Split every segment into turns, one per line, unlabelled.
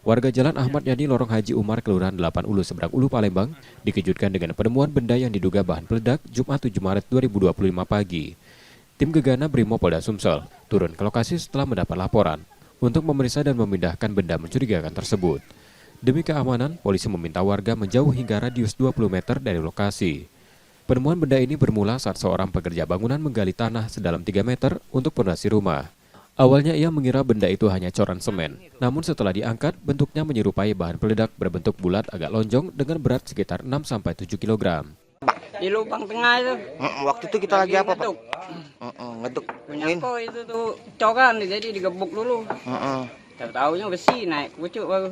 Warga Jalan Ahmad Yani Lorong Haji Umar, Kelurahan 8 Ulu, Seberang Ulu, Palembang, dikejutkan dengan penemuan benda yang diduga bahan peledak Jumat 7 Maret 2025 pagi. Tim Gegana Brimopolda Sumsel turun ke lokasi setelah mendapat laporan untuk memeriksa dan memindahkan benda mencurigakan tersebut. Demi keamanan, polisi meminta warga menjauh hingga radius 20 meter dari lokasi. Penemuan benda ini bermula saat seorang pekerja bangunan menggali tanah sedalam 3 meter untuk pondasi rumah. Awalnya ia mengira benda itu hanya coran semen, namun setelah diangkat, bentuknya menyerupai bahan peledak berbentuk bulat agak lonjong dengan berat sekitar 6-7 kg.
Di lubang tengah itu.
Waktu itu kita lagi apa, Pak?
Ngeduk.
Ngeduk.
Punya kok itu tuh coran, jadi digebuk dulu. Tahu-taunya besi naik pucuk baru.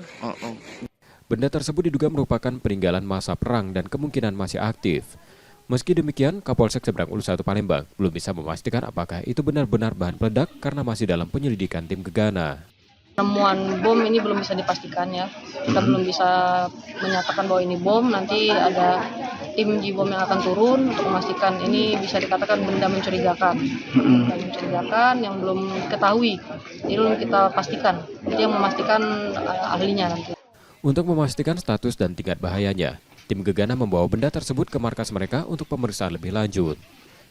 Benda tersebut diduga merupakan peninggalan masa perang dan kemungkinan masih aktif. Meski demikian, Kapolsek Seberang Ulu 1 Palembang belum bisa memastikan apakah itu benar-benar bahan peledak karena masih dalam penyelidikan tim Gegana.
Penemuan bom ini belum bisa dipastikan ya. Kita belum bisa menyatakan bahwa ini bom. Nanti ada tim Jibom yang akan turun untuk memastikan ini bisa dikatakan benda mencurigakan. Benda mencurigakan yang belum diketahui. Ini belum kita pastikan. Jadi yang memastikan ahlinya nanti.
Untuk memastikan status dan tingkat bahayanya, tim Gegana membawa benda tersebut ke markas mereka untuk pemeriksaan lebih lanjut.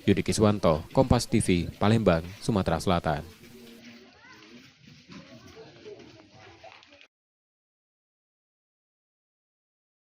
Yudi Kiswanto, Kompas TV, Palembang, Sumatera Selatan.